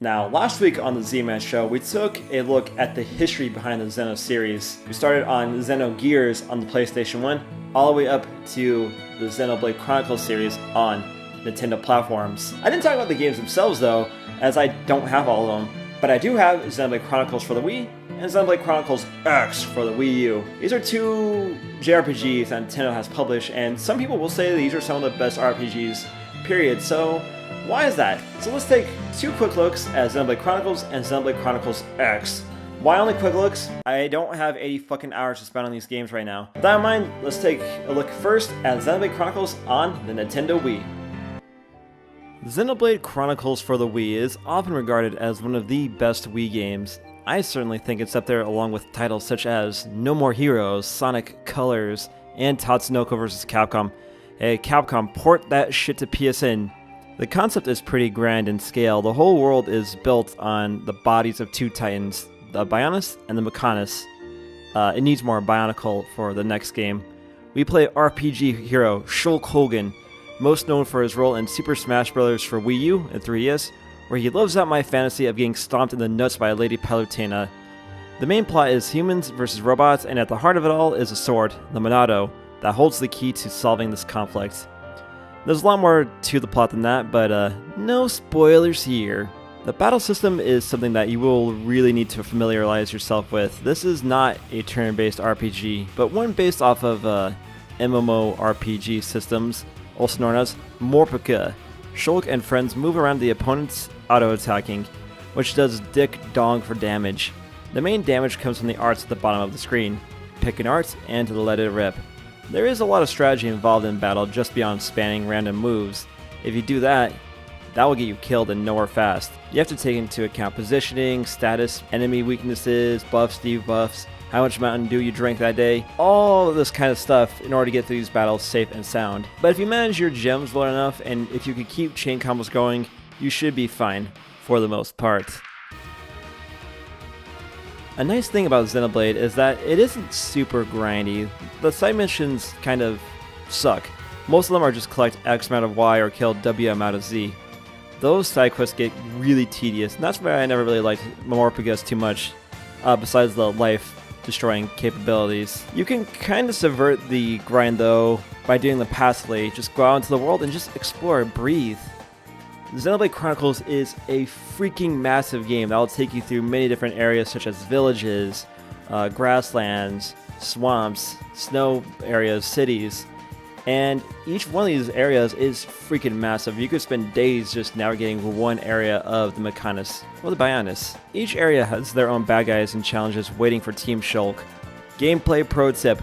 Now, last week on the ZMan show, we took a look at the history behind the Xeno series. We started on Xenogears on the PlayStation 1, all the way up to the Xenoblade Chronicles series on Nintendo platforms. I didn't talk about the games themselves though, as I don't have all of them, but I do have Xenoblade Chronicles for the Wii, and Xenoblade Chronicles X for the Wii U. These are two JRPGs that Nintendo has published, and some people will say these are some of the best RPGs, period. So, why is that? So let's take two quick looks at Xenoblade Chronicles and Xenoblade Chronicles X. Why only quick looks? I don't have 80 fucking hours to spend on these games right now. With that in mind, let's take a look first at Xenoblade Chronicles on the Nintendo Wii. Xenoblade Chronicles for the Wii is often regarded as one of the best Wii games. I certainly think it's up there along with titles such as No More Heroes, Sonic Colors, and Tatsunoko vs. Capcom. Hey, Capcom, port that shit to PSN. The concept is pretty grand in scale. The whole world is built on the bodies of two titans, the Bionis and the Mechanis. It needs more Bionicle for the next game. We play RPG hero Shulk Hogan, most known for his role in Super Smash Bros. For Wii U and 3DS, where he lives out my fantasy of getting stomped in the nuts by a Lady Palutena. The main plot is humans versus robots, and at the heart of it all is a sword, the Monado, that holds the key to solving this conflict. There's a lot more to the plot than that, but no spoilers here. The battle system is something that you will really need to familiarize yourself with. This is not a turn-based RPG, but one based off of MMORPG systems, also known as Morpika. Shulk and friends move around the opponent's auto-attacking, which does dick dong for damage. The main damage comes from the arts at the bottom of the screen. Pick an art and let it rip. There is a lot of strategy involved in battle just beyond spamming random moves. If you do that, that will get you killed and nowhere fast. You have to take into account positioning, status, enemy weaknesses, buffs, debuffs, how much Mountain Dew you drank that day, all of this kind of stuff in order to get through these battles safe and sound. But if you manage your gems well enough, and if you can keep chain combos going, you should be fine, for the most part. A nice thing about Xenoblade is that it isn't super grindy. The side missions kind of suck. Most of them are just collect X amount of Y or kill W amount of Z. Those side quests get really tedious, and that's why I never really liked Morpheus too much, besides the life-destroying capabilities. You can kind of subvert the grind though by doing the passively. Just go out into the world and just explore, breathe. Xenoblade Chronicles is a freaking massive game that will take you through many different areas such as villages, grasslands, swamps, snow areas, cities, and each one of these areas is freaking massive. You could spend days just navigating one area of the Mechanis, or the Bionis. Each area has their own bad guys and challenges waiting for Team Shulk. Gameplay pro tip: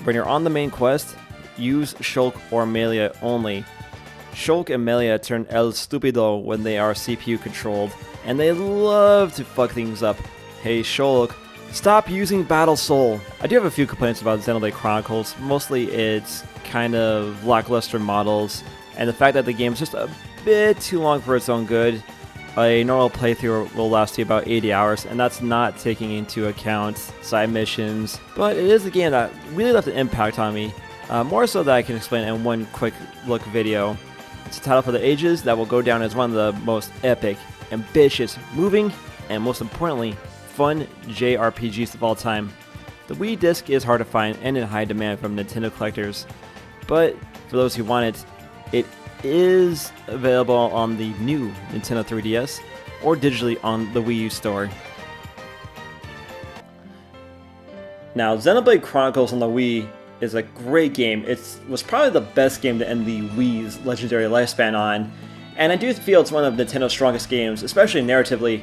when you're on the main quest, use Shulk or Melia only. Shulk and Melia turn El Stupido when they are CPU controlled, and they love to fuck things up. Hey Shulk, stop using Battle Soul! I do have a few complaints about Xenoblade Chronicles. Mostly it's kind of lackluster models, and the fact that the game is just a bit too long for its own good. A normal playthrough will last you about 80 hours, and that's not taking into account side missions, but it is a game that really left an impact on me, more so that I can explain in one quick look video. It's a title for the ages that will go down as one of the most epic, ambitious, moving, and most importantly, fun JRPGs of all time. The Wii disc is hard to find and in high demand from Nintendo collectors, but for those who want it, it is available on the new Nintendo 3DS or digitally on the Wii U store. Now, Xenoblade Chronicles on the Wii is a great game. It was probably the best game to end the Wii's legendary lifespan on, and I do feel it's one of Nintendo's strongest games, especially narratively.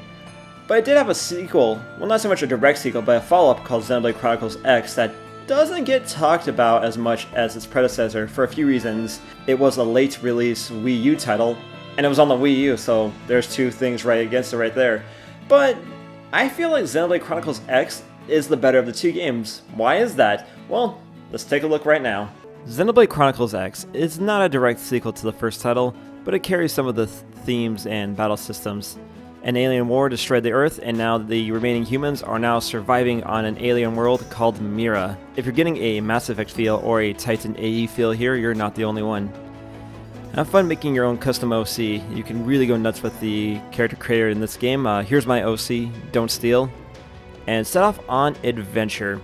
But it did have a sequel, well, not so much a direct sequel, but a follow-up called Xenoblade Chronicles X that doesn't get talked about as much as its predecessor for a few reasons. It was a late release Wii U title, and it was on the Wii U, so there's two things right against it right there. But I feel like Xenoblade Chronicles X is the better of the two games. Why is that? Well, let's take a look right now. Xenoblade Chronicles X is not a direct sequel to the first title, but it carries some of the themes and battle systems. An alien war destroyed the Earth, and now the remaining humans are now surviving on an alien world called Mira. If you're getting a Mass Effect feel or a Titan AE feel here, you're not the only one. Have fun making your own custom OC. You can really go nuts with the character creator in this game. Here's my OC, Don't Steal. And set off on adventure.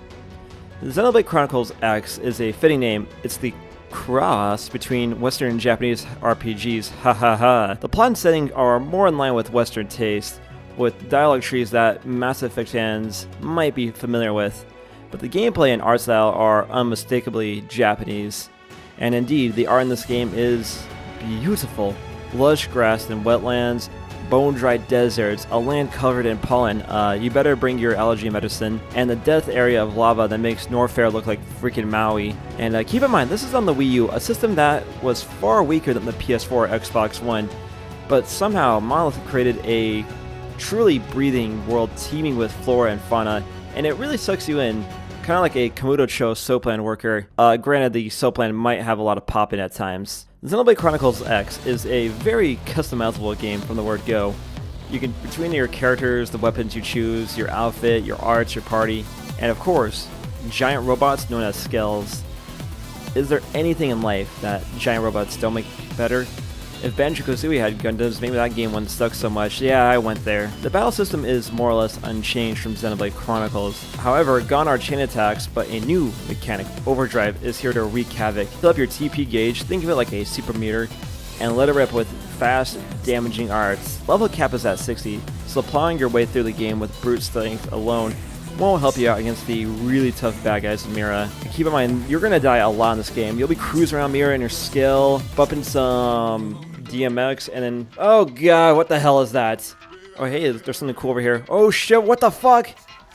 Xenoblade Chronicles X is a fitting name. It's the cross between Western and Japanese RPGs, ha ha ha. The plot and setting are more in line with Western taste, with dialogue trees that Mass Effect fans might be familiar with, but the gameplay and art style are unmistakably Japanese. And indeed, the art in this game is beautiful. Lush grass and wetlands, bone-dry deserts, a land covered in pollen. You better bring your allergy medicine, and the death area of lava that makes Norfair look like freaking Maui. And keep in mind, this is on the Wii U, a system that was far weaker than the PS4 or Xbox One, but somehow Monolith created a truly breathing world teeming with flora and fauna, and it really sucks you in, kind of like a Komodo-cho Soplan worker. Granted, the Soplan might have a lot of pop in at times. Xenoblade Chronicles X is a very customizable game from the word go. You can, between your characters, the weapons you choose, your outfit, your arts, your party, and of course, giant robots known as skells. Is there anything in life that giant robots don't make better? If Banjo-Kazooie had Gundams, maybe that game wouldn't suck so much. Yeah, I went there. The battle system is more or less unchanged from Xenoblade Chronicles. However, gone are chain attacks, but a new mechanic, Overdrive, is here to wreak havoc. Fill up your TP gauge, think of it like a super meter, and let it rip with fast, damaging arts. Level cap is at 60, so plowing your way through the game with brute strength alone won't help you out against the really tough bad guys in Mira. Keep in mind, you're gonna die a lot in this game. You'll be cruising around Mira in your skill, bumping some DMX, and then, oh god, what the hell is that? Oh hey, there's something cool over here. Oh shit, what the fuck?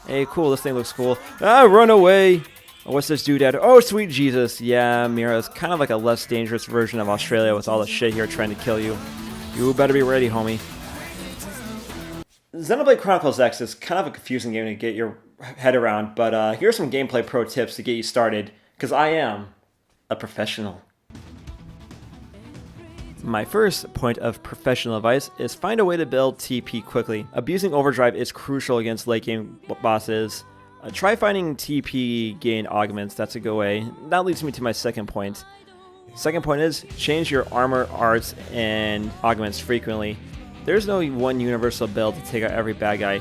Hey, cool, this thing looks cool. Ah, run away! Oh, what's this dude at? Oh, sweet Jesus. Yeah, Mira is kind of like a less dangerous version of Australia with all the shit here trying to kill you. You better be ready, homie. Xenoblade Chronicles X is kind of a confusing game to get your head around, but here's some gameplay pro tips to get you started, because I am a professional. My first point of professional advice is find a way to build TP quickly. Abusing Overdrive is crucial against late game bosses. Try finding TP gain augments, that's a go away. That leads me to my second point. Second point is change your armor, arts, and augments frequently. There's no one universal build to take out every bad guy.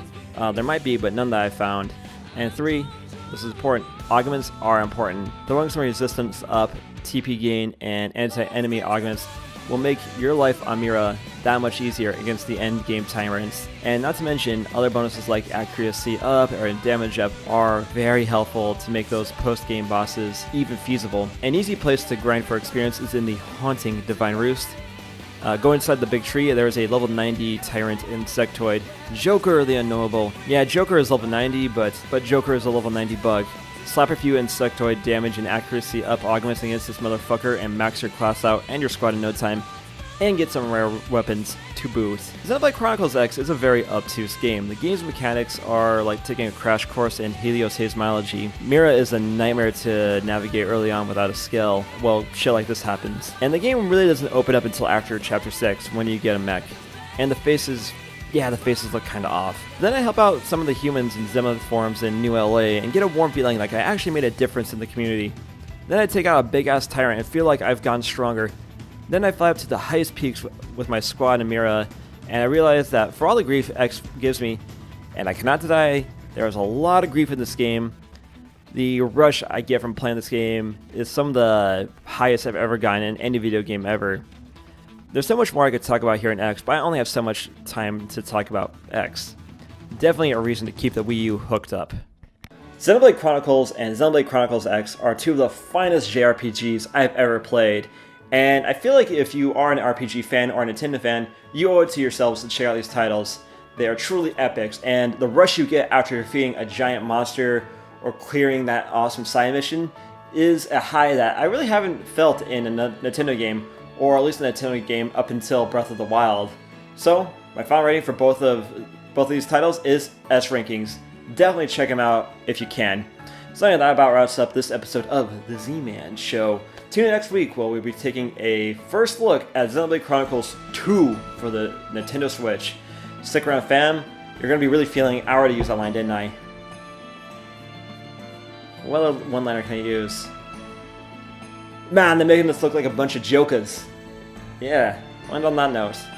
There might be, but none that I found. And 3, this is important, augments are important. Throwing some resistance up, TP gain, and anti-enemy augments will make your life on Mira that much easier against the end game tyrants. And not to mention, other bonuses like accuracy up or damage up are very helpful to make those post-game bosses even feasible. An easy place to grind for experience is in the haunting Divine Roost. Go inside the big tree, there is a level 90 tyrant insectoid. Joker the Unknowable. Yeah, Joker is level 90, but Joker is a level 90 bug. Slap a few insectoid damage and accuracy up augments against this motherfucker and max your class out and your squad in no time, and get some rare weapons to boot. Xenoblade Chronicles X is a very obtuse game. The game's mechanics are like taking a crash course in helioseismology. Mira is a nightmare to navigate early on without a skill. Well, shit like this happens. And the game really doesn't open up until after Chapter 6, when you get a mech. And the faces look kinda off. Then I help out some of the humans in Zemma forums in New LA and get a warm feeling like I actually made a difference in the community. Then I take out a big ass tyrant and feel like I've gotten stronger. Then I fly up to the highest peaks with my squad in Mira, and I realize that for all the grief X gives me, and I cannot deny there is a lot of grief in this game, the rush I get from playing this game is some of the highest I've ever gotten in any video game ever. There's so much more I could talk about here in X, but I only have so much time to talk about X. Definitely a reason to keep the Wii U hooked up. Xenoblade Chronicles and Xenoblade Chronicles X are two of the finest JRPGs I've ever played, and I feel like if you are an RPG fan or a Nintendo fan, you owe it to yourselves to check out these titles. They are truly epics, and the rush you get after defeating a giant monster or clearing that awesome side mission is a high that I really haven't felt in a Nintendo game, or at least a Nintendo game up until Breath of the Wild. So, my final rating for both of these titles is S rankings. Definitely check them out if you can. So anyway, that about wraps up this episode of the ZMan Show. Tune in next week where we'll be taking a first look at Xenoblade Chronicles 2 for the Nintendo Switch. Stick around, fam. You're going to be really feeling I already used that line, didn't I? What other one-liner can I use? Man, they're making this look like a bunch of jokers. Yeah, end on that note.